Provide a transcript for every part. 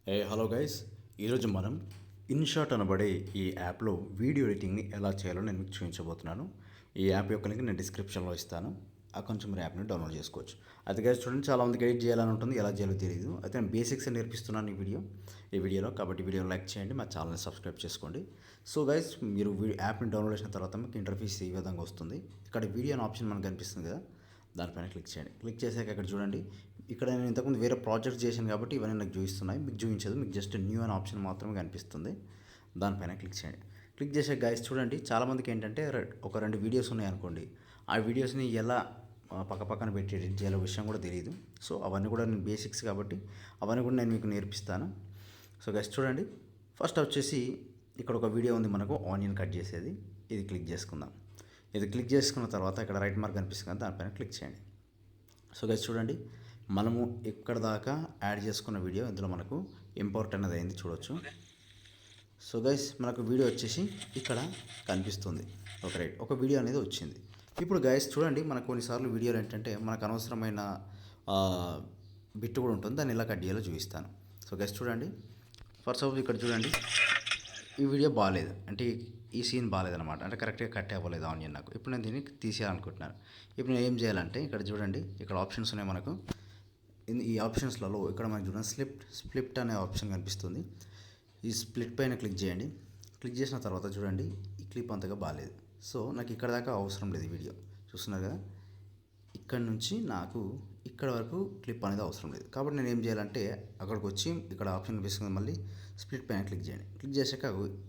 Hello guys, ఈరోజు మనం ఇన్షాట్ అనబడే ఈ యాప్లో వీడియో ఎడిటింగ్ని ఎలా చేయాలో నేను మీకు చూపించబోతున్నాను. ఈ యాప్ యొక్క లింక్ నేను డిస్క్రిప్షన్లో ఇస్తాను. కొంచెం మీరు యాప్ని డౌన్లోడ్ చేసుకోవచ్చు. అయితే గైస్ చూడండి, చాలామందికి ఎడిట్ చేయాలని ఉంటుంది, ఎలా చేయాలో తెలియదు. అయితే నేను బేసిక్స్ నేర్పిస్తున్నాను ఈ వీడియోలో. కాబట్టి వీడియో లైక్ చేయండి, మా ఛానల్ని సబ్స్క్రైబ్ చేసుకోండి. సో గైస్, మీరు యాప్ని డౌన్లోడ్ చేసిన తర్వాత మీకు ఇంటర్ఫేస్ ఈ విధంగా వస్తుంది. ఇక్కడ వీడియో అనే ఆప్షన్ మనకు కనిపిస్తుంది కదా, దానిపైన క్లిక్ చేయండి. క్లిక్ చేశాక ఇక్కడ చూడండి, ఇక్కడ నేను ఇంతకుముందు వేరే ప్రాజెక్ట్ చేశాను కాబట్టి ఇవన్నీ నాకు చూపిస్తున్నాయి. మీకు చూపించదు, మీకు జస్ట్ న్యూ అనే ఆప్షన్ మాత్రమే కనిపిస్తుంది. దానిపైన క్లిక్ చేయండి. క్లిక్ చేసే గైస్ చూడండి, చాలామందికి ఏంటంటే ఒక రెండు వీడియోస్ ఉన్నాయి అనుకోండి, ఆ వీడియోస్ని ఎలా పక్క పక్కన పెట్టి ఎడిట్ చేయాలో విషయం కూడా తెలియదు. సో అవన్నీ కూడా నేను బేసిక్స్ కాబట్టి అవన్నీ కూడా నేను మీకు నేర్పిస్తాను. సో గైస్ చూడండి, ఫస్ట్ వచ్చేసి ఇక్కడ ఒక వీడియో ఉంది మనకు ఆనియన్ కట్ చేసేది. ఇది క్లిక్ చేసుకుందాం. ఇది క్లిక్ చేసుకున్న తర్వాత ఇక్కడ రైట్ మార్క్ కనిపిస్తుంది కదా, దానిపైన క్లిక్ చేయండి. సో గైస్ చూడండి, మనము ఇక్కడ దాకా యాడ్ చేసుకున్న వీడియో ఇందులో మనకు ఇంపోర్ట్ అనేది అయింది, చూడొచ్చు. సో గైస్, మనకు వీడియో వచ్చేసి ఇక్కడ కనిపిస్తుంది. ఒక వీడియో అనేది వచ్చింది. ఇప్పుడు గైస్ చూడండి, మనకు కొన్నిసార్లు వీడియోలు ఏంటంటే మనకు అనవసరమైన బిట్ కూడా ఉంటుంది, దాన్ని ఎలా కట్ చేయాలో చూపిస్తాను. సో గైస్ చూడండి, ఫర్ సపోజ్ ఇక్కడ చూడండి, ఈ వీడియో బాగాలేదు, అంటే ఈ సీన్ బాగాలేదన్నమాట, అంటే కరెక్ట్గా కట్ అవ్వలేదు ఆనియన్ నాకు. ఇప్పుడు నేను దీన్ని తీసేయాలనుకుంటున్నాను. ఇప్పుడు నేను ఏం చేయాలంటే ఇక్కడ చూడండి, ఇక్కడ ఆప్షన్స్ ఉన్నాయి మనకు. ఈ ఆప్షన్స్లలో ఇక్కడ మనకు చూడండి స్ప్లిట్ అనే ఆప్షన్ కనిపిస్తుంది. ఈ స్ప్లిట్ పైన క్లిక్ చేయండి. క్లిక్ చేసిన తర్వాత చూడండి, ఈ క్లిప్ అంతగా బాగాలేదు. సో నాకు ఇక్కడ దాకా అవసరం లేదు ఈ వీడియో, చూస్తున్నారు కదా. ఇక్కడ నుంచి నాకు ఇక్కడ వరకు క్లిప్ అనేది అవసరం లేదు. కాబట్టి నేను ఏం చేయాలంటే అక్కడికి వచ్చి ఇక్కడ ఆప్షన్ కనిపిస్తుంది, మళ్ళీ స్ప్లిట్ పైన క్లిక్ చేయండి. క్లిక్ చేశాక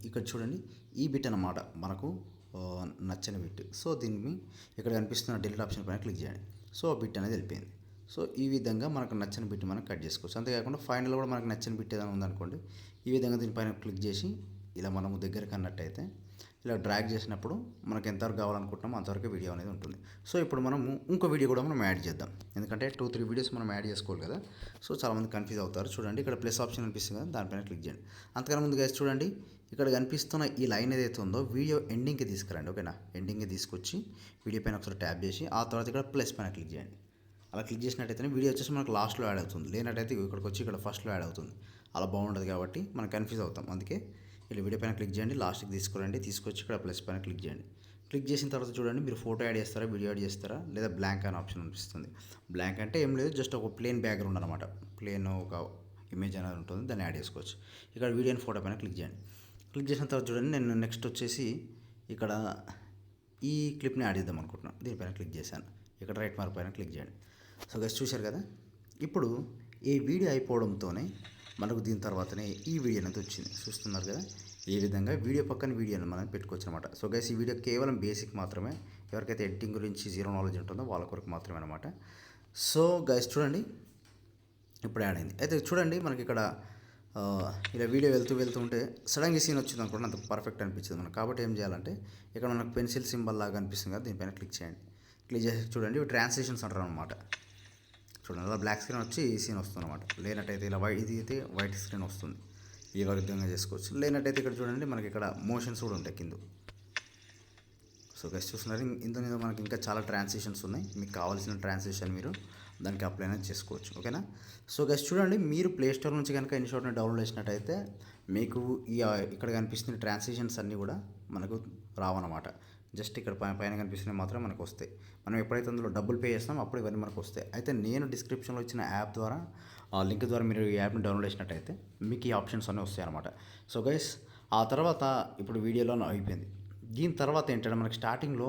ఇక్కడ చూడండి, ఈ బిట్ అన్నమాట మనకు నచ్చని బిట్. సో దీన్ని ఇక్కడ కనిపిస్తున్న డిలీట్ ఆప్షన్ పైన క్లిక్ చేయండి. సో ఆ బిట్ అనేది వెళ్ళిపోయింది. సో ఈ విధంగా మనకు నచ్చిన బిట్ మనం కట్ చేసుకోవచ్చు. అంతేకాకుండా ఫైనల్ కూడా మనకు నచ్చిన బిట్ ఏదైనా ఉందనుకోండి, ఈ విధంగా దీనిపైన క్లిక్ చేసి ఇలా మనము దగ్గరికి అన్నట్టయితే ఇలా డ్రాగ్ చేసినప్పుడు మనకు ఎంతవరకు కావాలనుకుంటున్నామో అంతవరకు వీడియో అనేది ఉంటుంది. సో ఇప్పుడు మనము ఇంకో వీడియో కూడా మనం యాడ్ చేద్దాం, ఎందుకంటే 2-3 వీడియోస్ మనం యాడ్ చేసుకోవాలి కదా. సో చాలామంది కన్ఫ్యూజ్ అవుతారు. చూడండి, ఇక్కడ ప్లస్ ఆప్షన్ కనిపిస్తుంది కదా, దానిపైన క్లిక్ చేయండి. అంతకన్నా ముందు గైస్ చూడండి, ఇక్కడ కనిపిస్తున్న ఈ లైన్ ఏదైతే ఉందో వీడియో ఎండింగ్కి తీసుకురండి. ఓకేనా, ఎండింగ్కి తీసుకొచ్చి వీడియో పైన ఒకసారి ట్యాప్ చేసి ఆ తర్వాత ఇక్కడ ప్లస్ పైన క్లిక్ చేయండి. అలా క్లిక్ చేసినట్టయితే వీడియో వచ్చేసి మనకు లాస్ట్లో యాడ్ అవుతుంది, లేనట్టయితే ఇక్కడికి వచ్చి ఇక్కడ ఫస్ట్లో యాడ్ అవుతుంది. అలా బాగుంటుంది కాబట్టి మనం కన్ఫ్యూజ్ అవుతాం. అందుకే ఇలా వీడియో పైన క్లిక్ చేయండి, లాస్ట్కి తీసుకురండి, తీసుకొచ్చి ఇక్కడ ప్లస్ పైన క్లిక్ చేయండి. క్లిక్ చేసిన తర్వాత చూడండి, మీరు ఫోటో యాడ్ చేస్తారా, వీడియో యాడ్ చేస్తారా, లేదా బ్లాంక్ అనే ఆప్షన్ అనిపిస్తుంది. బ్లాంక్ అంటే ఏం లేదు, జస్ట్ ఒక ప్లేన్ బ్యాక్గ్రౌండ్ అనమాట, ప్లేన్ ఒక ఇమేజ్ అనేది ఉంటుంది, దాన్ని యాడ్ చేసుకోవచ్చు. ఇక్కడ వీడియో అండ్ ఫోటో పైన క్లిక్ చేయండి. క్లిక్ చేసిన తర్వాత చూడండి, నేను నెక్స్ట్ వచ్చేసి ఇక్కడ ఈ క్లిప్ని యాడ్ చేద్దాం అనుకుంటున్నాను. దీనిపైన క్లిక్ చేశాను. ఇక్కడ రైట్ మార్క్ పైన క్లిక్ చేయండి. సో గైస్ చూశారు కదా, ఇప్పుడు ఈ వీడియో అయిపోవడంతోనే మనకు దీని తర్వాతనే ఈ వీడియో అనేది వచ్చింది, చూస్తున్నారు కదా. ఈ విధంగా వీడియో పక్కన వీడియోని మనం పెట్టుకోవచ్చు అనమాట. సో గైస్, ఈ వీడియో కేవలం బేసిక్ మాత్రమే, ఎవరికైతే ఎడిటింగ్ గురించి జీరో నాలెడ్జ్ ఉంటుందో వాళ్ళ కొరకు మాత్రమే అనమాట. సో గైస్ చూడండి, ఇప్పుడు యాడ్ అయింది. అయితే చూడండి, మనకి ఇక్కడ ఇలా వీడియో వెళ్తూ ఉంటే సడన్గా సీన్ వచ్చింది అనుకోండి, అంత పర్ఫెక్ట్ అనిపించదు మనకు. కాబట్టి ఏం చేయాలంటే ఇక్కడ మనకు పెన్సిల్ సింబల్ లాగా అనిపిస్తుంది కదా, దీనిపైన క్లిక్ చేయండి. క్లిక్ చేసి చూడండి, ఇవి ట్రాన్స్లేషన్స్ అంటారు అనమాట. చూడండి, అలా బ్లాక్ స్క్రీన్ వచ్చి ఈ సీన్ వస్తుంది అనమాట. లేనట్టయితే ఇలా ఇది అయితే వైట్ స్క్రీన్ వస్తుంది. ఈ విధంగా చేసుకోవచ్చు. లేనట్టయితే ఇక్కడ చూడండి, మనకి ఇక్కడ మోషన్స్ కూడా ఉంటాయి కింద. సో గైస్ చూస్తున్నారు, ఇందులో మనకి ఇంకా చాలా ట్రాన్స్లేషన్స్ ఉన్నాయి. మీకు కావాల్సిన ట్రాన్స్లేషన్ మీరు దానికి అప్లై అనేది చేసుకోవచ్చు. ఓకేనా. సో గైస్ చూడండి, మీరు ప్లేస్టోర్ నుంచి కనుక ఇన్షాట్ని డౌన్లోడ్ చేసినట్టయితే మీకు ఇక్కడ కనిపిస్తున్న ట్రాన్స్లేషన్స్ అన్నీ కూడా మనకు రావన్నమాట. జస్ట్ ఇక్కడ పైన కనిపిస్తున్నవి మాత్రం మనకు వస్తాయి. మనం ఎప్పుడైతే అందులో డబ్బులు పే చేస్తామో అప్పుడు ఇవన్నీ మనకు వస్తాయి. అయితే నేను డిస్క్రిప్షన్లో ఇచ్చిన యాప్ ద్వారా, ఆ లింక్ ద్వారా మీరు ఈ యాప్ని డౌన్లోడ్ చేసినట్టయితే మీకు ఈ ఆప్షన్స్ అన్నీ వస్తాయి అనమాట. సో గైస్, ఆ తర్వాత ఇప్పుడు వీడియోలో అయిపోయింది. దీని తర్వాత ఏంటంటే మనకి స్టార్టింగ్లో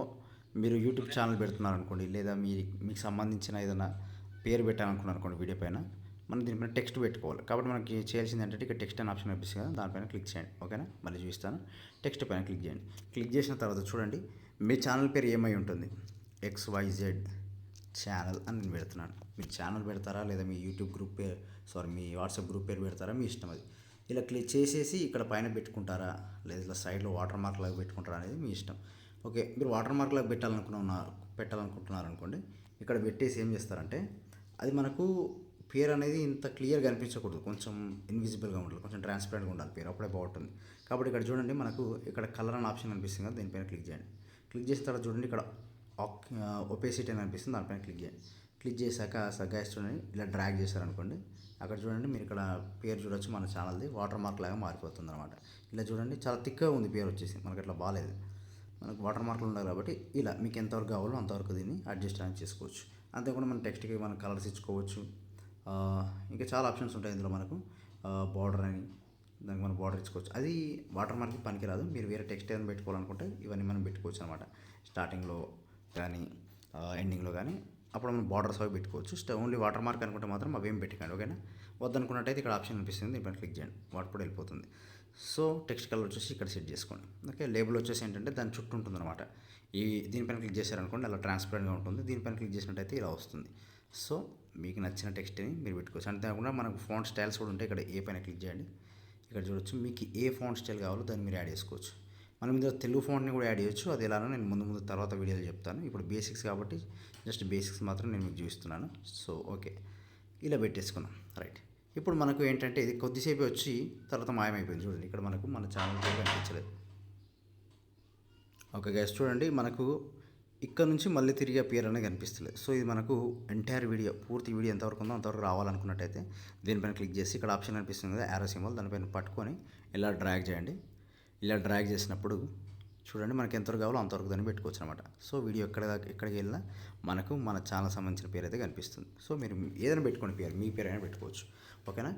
మీరు యూట్యూబ్ ఛానల్ పెడుతున్నారు అనుకోండి, లేదా మీకు సంబంధించిన ఏదైనా పేరు పెట్టాలనుకున్నారు అనుకోండి, వీడియో పైన మనం దీనిపైన టెక్స్ట్ పెట్టుకోవాలి. కాబట్టి మనకి చేయాల్సింది ఏంటంటే ఇక్కడ టెక్స్ట్ అనే ఆప్షన్ కనిపిస్తుంది కదా, దానిపైన క్లిక్ చేయండి. ఓకేనా, మళ్ళీ చూపిస్తాను. టెక్స్ట్ పైన క్లిక్ చేయండి. క్లిక్ చేసిన తర్వాత చూడండి, మీ ఛానల్ పేరు ఏమై ఉంటుంది, XYZ ఛానల్ అని నేను పెడుతున్నాను. మీరు ఛానల్ పెడతారా, లేదా మీ యూట్యూబ్ గ్రూప్ పేరు, మీ వాట్సాప్ గ్రూప్ పేరు పెడతారా, మీ ఇష్టం. అది ఇలా క్లిక్ చేసేసి ఇక్కడ పైన పెట్టుకుంటారా, లేదా ఇలా సైడ్లో వాటర్ మార్క్ లాగా పెట్టుకుంటారా అనేది మీ ఇష్టం. ఓకే, మీరు వాటర్ మార్క్ లాగా పెట్టాలనుకుంటున్నారు అనుకోండి, ఇక్కడ పెట్టేసి ఏం చేస్తారంటే అది మనకు పేరు అనేది ఇంత క్లియర్గా అనిపించకూడదు, కొంచెం ఇన్విజిబుల్గా ఉండాలి, కొంచెం ట్రాన్స్పరెంట్గా ఉండాలి పేరు, అప్పుడే బాగుంటుంది. కాబట్టి ఇక్కడ చూడండి, మనకు ఇక్కడ కలర్ అనే ఆప్షన్ కనిపిస్తుంది కదా, దీనిపైన క్లిక్ చేయండి. క్లిక్ చేసిన తర్వాత చూడండి, ఇక్కడ ఒపేసిటీ అని అనిపిస్తుంది, దానిపైన క్లిక్ చేయండి. క్లిక్ చేశాక గైస్ చూడండి, ఇలా డ్రాగ్ చేశారనుకోండి, అక్కడ చూడండి మీరు ఇక్కడ పేరు చూడొచ్చు, మన ఛానల్ది వాటర్ మార్క్ లాగా మారిపోతుంది అనమాట. ఇలా చూడండి చాలా థిక్గా ఉంది పేరు వచ్చేసి, మనకి అట్లా బాగాలేదు. మనకు వాటర్ మార్కులు ఉండాలి కాబట్టి ఇలా మీకు ఎంతవరకు కావాలో అంతవరకు దీన్ని అడ్జస్ట్ అనేది చేసుకోవచ్చు. అంతేకాకుండా మన టెక్స్ట్కి మన కలర్స్ ఇచ్చుకోవచ్చు. ఇంకా చాలా ఆప్షన్స్ ఉంటాయి ఇందులో మనకు. బార్డర్ అని, దానికి మనం బార్డర్ ఇచ్చుకోవచ్చు. అది వాటర్ మార్క్కి పనికిరాదు. మీరు వేరే టెక్స్ట్ ఏదైనా పెట్టుకోవాలనుకుంటే ఇవన్నీ మనం పెట్టుకోవచ్చు అనమాట. స్టార్టింగ్లో కానీ ఎండింగ్లో కానీ అప్పుడు మనం బార్డర్స్ అవి పెట్టుకోవచ్చు. ఓన్లీ వాటర్ మార్క్ అనుకుంటే మాత్రం అవేం పెట్టకండి, ఓకేనా. వద్దనుకున్నట్టయితే ఇక్కడ ఆప్షన్ అనిపిస్తుంది, దీనిపైన క్లిక్ చేయండి, వాటర్ వెళ్ళిపోతుంది. సో టెక్స్ట్ కలర్ వచ్చేసి ఇక్కడ సెట్ చేసుకోండి, ఓకే. లేబుల్ వచ్చేసి ఏంటంటే దాని చుట్టూ ఉంటుంది అనమాట. దీనిపైన క్లిక్ చేశారనుకోండి అలా ట్రాన్స్పరెంట్గా ఉంటుంది. దీనిపైన క్లిక్ చేసినట్టయితే ఇలా వస్తుంది. సో మీకు నచ్చిన టెక్స్ట్ని మీరు పెట్టుకోవచ్చు. అంతేకాకుండా మనకు ఫాంట్ స్టైల్స్ కూడా ఉంటాయి. ఇక్కడ ఏ పైన క్లిక్ చేయండి, ఇక్కడ చూడొచ్చు మీకు ఏ ఫాంట్ స్టైల్ కావాలో దాన్ని మీరు యాడ్ చేసుకోవచ్చు. మనం ఇందులో తెలుగు ఫాంట్ని కూడా యాడ్ చేయొచ్చు. అది ఎలానో నేను ముందు తర్వాత వీడియోలో చెప్తాను. ఇప్పుడు బేసిక్స్ కాబట్టి జస్ట్ బేసిక్స్ మాత్రం నేను మీకు చూపిస్తున్నాను. సో ఓకే, ఇలా పెట్టేసుకున్నాం, రైట్. ఇప్పుడు మనకు ఏంటంటే ఇది కొద్దిసేపు వచ్చి తర్వాత మాయమైపోయింది. చూడండి ఇక్కడ మనకు మన ఛానల్ పేరు కనిపించలేదు. ఓకే గైస్, చూడండి మనకు ఇక్కడ నుంచి మళ్ళీ తిరిగి అపియర్ అనేది కనిపిస్తలేదు. సో ఇది మనకు ఎంటైర్ వీడియో, పూర్తి వీడియో ఎంతవరకు ఉందో అంతవరకు రావాలనుకున్నట్టయితే దీనిపైన క్లిక్ చేసి ఇక్కడ ఆప్షన్ కనిపిస్తుంది కదా, యారో సింబల్, దానిపైన పట్టుకొని ఇలా డ్రాగ్ చేయండి. ఇలా డ్రాగ్ చేసినప్పుడు చూడండి మనకి ఎంతవరకు కావాలో అంతవరకు దాన్ని పెట్టుకోవచ్చు అనమాట. సో వీడియో ఎక్కడికి వెళ్ళినా మనకు మన ఛానల్ సంబంధించిన పేరు అయితే కనిపిస్తుంది. సో మీరు ఏదైనా పెట్టుకోండి పేరు, మీ పేరు అయినా పెట్టుకోవచ్చు, ఓకేనా.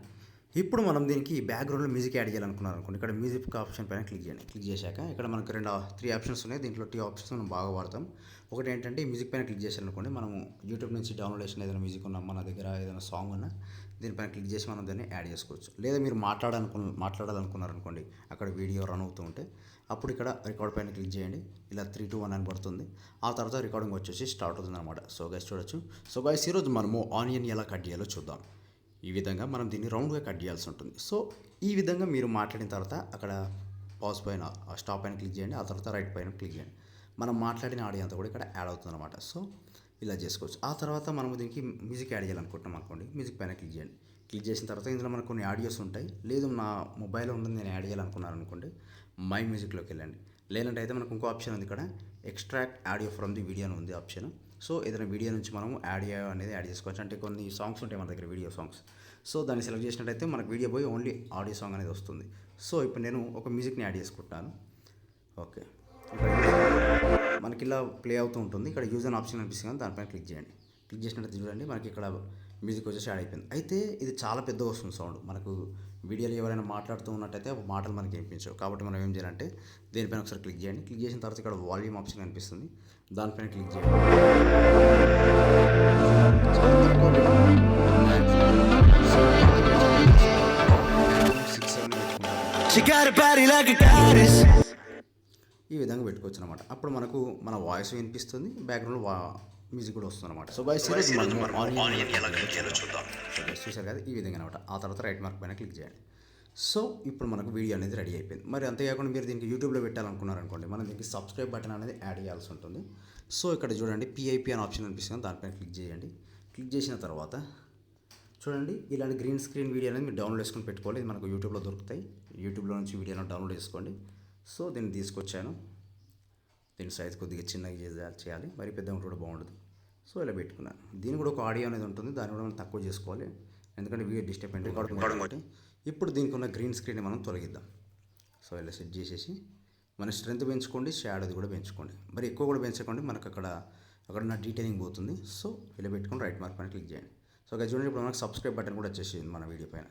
ఇప్పుడు మనం దీనికి బ్యాక్గ్రౌండ్లో మ్యూజిక్ యాడ్ చేయాలనుకున్నారు అనుకోండి, ఇక్కడ మ్యూజిక్ ఆప్షన్ పైన క్లిక్ చేయండి. క్లిక్ చేశాక ఇక్కడ మనకు 3 ఆప్షన్స్ ఉన్నాయి. దీంట్లో 2 ఆప్షన్స్ మనం బాగా వాడతాం. ఒకటి ఏంటంటే ఈ మ్యూజిక్ పైన క్లిక్ చేశారనుకోండి, మనము యూట్యూబ్ నుంచి డౌన్లోడ్ చేసిన ఏదైనా మ్యూజిక్ ఉన్నా, మన దగ్గర ఏదైనా సాంగ్ ఉన్నా దీనిపైన క్లిక్ చేసి మనం దాన్ని యాడ్ చేసుకోవచ్చు. లేదా మీరు మాట్లాడాలనుకున్నారనుకోండి, అక్కడ వీడియో రన్ అవుతూ ఉంటే అప్పుడు ఇక్కడ రికార్డ్ పైన క్లిక్ చేయండి. ఇలా 3, 2, 1 అని పడుతుంది. ఆ తర్వాత రికార్డింగ్ వచ్చేసి స్టార్ట్ అవుతుంది అనమాట. సో గైస్ చూడొచ్చు. సో గైస్ ఈరోజు మనము ఆనియన్ ఎలా కట్ చేయాలో చూద్దాం. ఈ విధంగా మనం దీన్ని రౌండ్గా కట్ చేయాల్సి ఉంటుంది. సో ఈ విధంగా మీరు మాట్లాడిన తర్వాత అక్కడ పాజ్ పైన స్టాప్ పైన క్లిక్ చేయండి. ఆ తర్వాత రైట్ పైన క్లిక్ చేయండి. మనం మాట్లాడిన ఆడియో అంతా కూడా ఇక్కడ యాడ్ అవుతుంది అనమాట. సో ఇలా చేసుకోవచ్చు. ఆ తర్వాత మనం దీనికి మ్యూజిక్ యాడ్ చేయాలనుకుంటున్నాం అనుకోండి, మ్యూజిక్ పైన క్లిక్ చేయండి. క్లిక్ చేసిన తర్వాత ఇందులో మనకు కొన్ని ఆడియోస్ ఉంటాయి. లేదు నా మొబైల్లో ఉన్నది నేను యాడ్ చేయాలనుకున్నాను అనుకోండి, మై మ్యూజిక్లోకి వెళ్ళండి. లేదంటే అయితే మనకు ఇంకో ఆప్షన్ ఉంది, ఇక్కడ extract audio from the video అని ఉంది ఆప్షన్. సో ఏదైనా వీడియో నుంచి మనం ఆడియో అనేది యాడ్ చేసుకోవచ్చు. అంటే కొన్ని సాంగ్స్ ఉంటాయి మన దగ్గర, వీడియో సాంగ్స్. సో దాన్ని సెలెక్ట్ చేసినట్టయితే మనకు వీడియో పోయి ఓన్లీ ఆడియో సాంగ్ అనేది వస్తుంది. సో ఇప్పుడు నేను ఒక మ్యూజిక్ని యాడ్ చేసుకుంటాను, ఓకే. మనకి ఇలా ప్లే అవుతూ ఉంటుంది. ఇక్కడ యూజ్ అన్ ఆప్షన్ అనిపిస్తుంది కానీ దానిపైన క్లిక్ చేయండి. క్లిక్ చేసినట్టయితే చూడండి మనకి ఇక్కడ మ్యూజిక్ వచ్చేసి యాడ్ అయిపోయింది. అయితే ఇది చాలా పెద్దగా వస్తుంది సౌండ్. మనకు వీడియోలో ఎవరైనా మాట్లాడుతూ ఉన్నట్టయితే మాటలు మనకి వినిపించవు. కాబట్టి మనం ఏం చేయాలంటే దీనిపైన ఒకసారి క్లిక్ చేయండి. క్లిక్ చేసిన తర్వాత ఇక్కడ వాల్యూమ్ ఆప్షన్ కనిపిస్తుంది, దానిపైన క్లిక్ చేయండి. ఈ విధంగా పెట్టుకోవచ్చు అనమాట. అప్పుడు మనకు మన వాయిస్ వినిపిస్తుంది, బ్యాక్గ్రౌండ్లో మ్యూజిక్ కూడా వస్తుంది అనమాట. సో గైస్ చూసారు కదా, ఈ విధంగా అనమాట. ఆ తర్వాత రైట్ మార్క్ పైన క్లిక్ చేయండి. సో ఇప్పుడు మనకు వీడియో అనేది రెడీ అయిపోయింది. మరి అంతేకాకుండా మీరు దీనికి యూట్యూబ్లో పెట్టాలనుకున్నారనుకోండి, మనం దీనికి సబ్స్క్రైబ్ బటన్ అనేది యాడ్ చేయాల్సి ఉంటుంది. సో ఇక్కడ చూడండి పిఐపి అని ఆప్షన్ అనిపిస్తుంది, దానిపైన క్లిక్ చేయండి. క్లిక్ చేసిన తర్వాత చూడండి ఇలాంటి గ్రీన్ స్క్రీన్ వీడియో అనేది మీరు డౌన్లోడ్ చేసుకుని పెట్టుకోవాలి. ఇది మనకు యూట్యూబ్లో దొరుకుతాయి. యూట్యూబ్లో నుంచి వీడియోని డౌన్లోడ్ చేసుకోండి. సో దీన్ని తీసుకొచ్చాను. దీని సైజ్ కొద్దిగా చిన్నగా చేయాలి, మరి పెద్దగా కూడా బాగుండదు. సో ఇలా పెట్టుకున్నాను. దీని కూడా ఒక ఆడియో అనేది ఉంటుంది, దాన్ని కూడా మనం తక్కువ చేసుకోవాలి, ఎందుకంటే వీడియో డిస్టర్బ్ అయింది కాబట్టి. ఇప్పుడు దీనికి ఉన్న గ్రీన్ స్క్రీన్ మనం తొలగిద్దాం. సో ఇలా సెట్ చేసేసి మన స్ట్రెంత్ పెంచుకోండి, షాడోది కూడా పెంచుకోండి. మరి ఎక్కువ కూడా పెంచకండి, మనకు అక్కడ నా డీటెయిలింగ్ పోతుంది. సో ఇలా పెట్టుకొని రైట్ మార్క్ పైన క్లిక్ చేయండి. సో ఇక్కడ చూడండి ఇప్పుడు మనకు సబ్స్క్రైబ్ బటన్ కూడా వచ్చేసింది మన వీడియో పైన.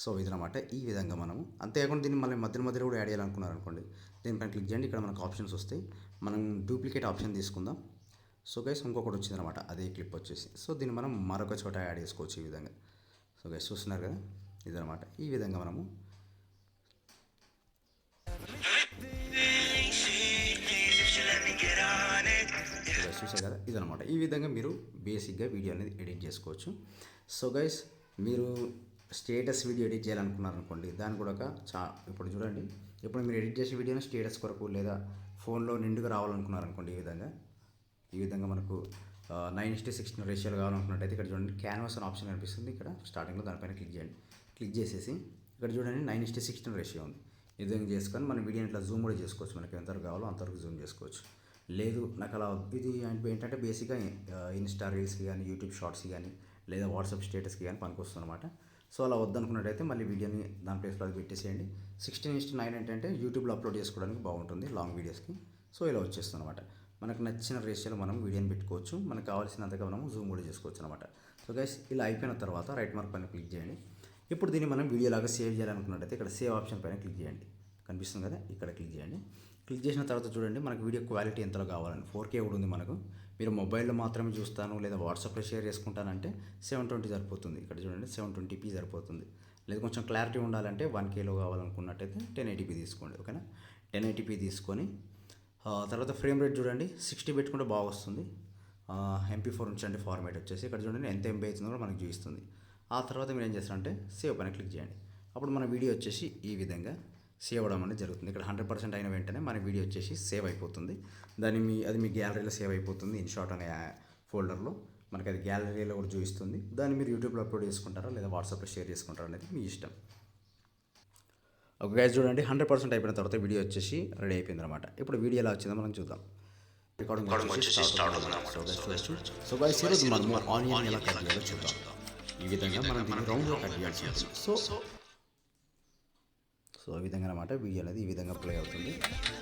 సో ఇదన్నమాట. ఈ విధంగా మనము అంతేకాకుండా దీన్ని మళ్ళీ మధ్యలో కూడా యాడ్ చేయాలనుకున్నారనుకోండి, దీనిపైన క్లిక్ చేయండి. ఇక్కడ మనకు ఆప్షన్స్ వస్తాయి. మనం డూప్లికేట్ ఆప్షన్ తీసుకుందాం. సో గైస్ ఇంకొకటి వచ్చిందనమాట, అదే క్లిప్ వచ్చేసి. సో దీన్ని మనం మరొక చోట యాడ్ చేసుకోవచ్చు ఈ విధంగా. సో గైస్ చూస్తున్నారు కదా, ఇదనమాట. ఈ విధంగా మనము చూసారు కదా, ఇదనమాట. ఈ విధంగా మీరు బేసిక్గా వీడియో అనేది ఎడిట్ చేసుకోవచ్చు. సో గైస్ మీరు స్టేటస్ వీడియో ఎడిట్ చేయాలనుకున్నారనుకోండి, దాని కూడా ఇప్పుడు చూడండి, ఇప్పుడు మీరు ఎడిట్ చేసే వీడియోని స్టేటస్ కొరకు లేదా ఫోన్లో నిండుగా రావాలనుకున్నారనుకోండి, ఈ విధంగా మనకు 9:16 రేషియోలో కావాలనుకున్నట్టయితే ఇక్కడ చూడండి క్యాన్వాస్ అని ఆప్షన్ కనిపిస్తుంది. ఇక్కడ స్టార్టింగ్లో దానిపైన క్లిక్ చేయండి. క్లిక్ చేసేసి ఇక్కడ చూడండి 9:16 రేషియో ఉంది. ఈ విధంగా చేసుకొని మన వీడియోని ఇట్లా జూమ్ కూడా చేసుకోవచ్చు. మనకి ఎంతవరకు కావాలో అంతవరకు జూమ్ చేసుకోవచ్చు. లేదు నాకు అలా ఇది ఏంటంటే బేసిక్గా ఇన్స్టా రీల్స్కి కానీ, యూట్యూబ్ షార్ట్స్కి కానీ, లేదా వాట్సాప్ స్టేటస్కి కానీ పనికొస్తుంది అనమాట. సో అలా వద్దనుకున్నట్టయితే మళ్ళీ వీడియోని దాని ప్లేస్లో అది పెట్టేసేయండి. 16:9 ఏంటంటే యూట్యూబ్లో అప్లోడ్ చేసుకోవడానికి బాగుంటుంది లాంగ్ వీడియోస్కి. సో ఇలా వచ్చేస్తుంది అనమాట. మనకు నచ్చిన రేషియోలో మనం వీడియోని పెట్టుకోవచ్చు. మనకు కావాల్సినంతగా మనం జూమ్ కూడా చేసుకోవచ్చు అనమాట. సో గైస్ ఇలా అయిపోయిన తర్వాత రైట్ మార్క్ పైన క్లిక్ చేయండి. ఇప్పుడు దీన్ని మనం వీడియోలాగా సేవ్ చేయాలనుకున్నట్టయితే ఇక్కడ సేవ్ ఆప్షన్ పైన క్లిక్ చేయండి. కనిపిస్తుంది కదా, ఇక్కడ క్లిక్ చేయండి. క్లిక్ చేసిన తర్వాత చూడండి మనకు వీడియో క్వాలిటీ ఎంతలో కావాలని 4K కూడా ఉంది మనకు. మీరు మొబైల్లో మాత్రమే చూస్తాను లేదా వాట్సాప్లో షేర్ చేసుకుంటానంటే 720 సరిపోతుంది. ఇక్కడ చూడండి 720p సరిపోతుంది. లేదా కొంచెం క్లారిటీ ఉండాలంటే 1Kలో కావాలనుకున్నట్టయితే 1080p తీసుకోండి. ఓకేనా, 1080p తీసుకొని తర్వాత ఫ్రేమ్ రేట్ చూడండి 60 పెట్టుకుంటే బాగా వస్తుంది. MP4 ఉంచండి ఫార్మేట్ వచ్చేసి. ఇక్కడ చూడండి ఎంత MB అవుతుందో కూడా మనకు చూపిస్తుంది. ఆ తర్వాత మీరు ఏం చేస్తారంటే సేవ్ పైన క్లిక్ చేయండి. అప్పుడు మన వీడియో వచ్చేసి ఈ విధంగా సేవ్ అవ్వడం అనేది జరుగుతుంది. ఇక్కడ 100% అయిన వెంటనే మన వీడియో వచ్చేసి సేవ్ అయిపోతుంది. అది మీ గ్యాలరీలో సేవ్ అయిపోతుంది. ఇన్షాట్ అనే ఫోల్డర్లో మనకి అది గ్యాలరీలో కూడా చూపిస్తుంది. దాన్ని మీరు యూట్యూబ్లో అప్లోడ్ చేసుకుంటారా లేదా వాట్సాప్లో షేర్ చేసుకుంటారా అనేది మీ ఇష్టం. ఒక గైస్ చూడండి 100% అయిపోయిన తర్వాత వీడియో వచ్చేసి రెడీ అయిపోయింది అనమాట. ఇప్పుడు వీడియో ఎలా వచ్చిందో మనం చూద్దాం. రికార్డింగ్ వచ్చేసి స్టార్ట్ అవుతుంది. సో గైస్ ఈరోజు మనము ఆనియన్ ఎలా కట్ చేయాలో చూద్దాం. ఈ విధంగా మనం దీన్ని రౌండ్లో కట్ చేయాల్సి ఉంటుంది. సో ఈ విధంగా అనమాట వీడియో అనేది ఈ విధంగా ప్లే అవుతుంది.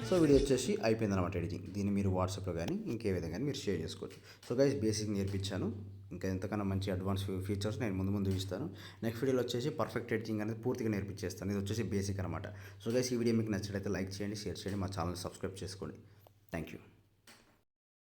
సో వీడియో వచ్చేసి అయిపోయింది అనమాట ఎడిటింగ్. దీన్ని మీరు వాట్సాప్లో కానీ ఇంకే విధంగా మీరు షేర్ చేసుకోవచ్చు. సో గైస్ బేసిక్ నేర్పించాను. ఇంకా ఎంతకన్నా మంచి అడ్వాన్స్ ఫీచర్స్ నేను ముందు చూపిస్తాను. నెక్స్ట్ వీడియోలో వచ్చేసి పర్ఫెక్ట్ ఎడిటింగ్ అనేది పూర్తిగా నేర్పించేస్తాను. ఇది వచ్చేసి బేసిక్ అనమాట. సో గైస్ ఈ వీడియో మీకు నచ్చినట్లయితే లైక్ చేయండి, షేర్ చేయండి, మా ఛానల్ సబ్స్క్రైబ్ చేసుకోండి. Thank you.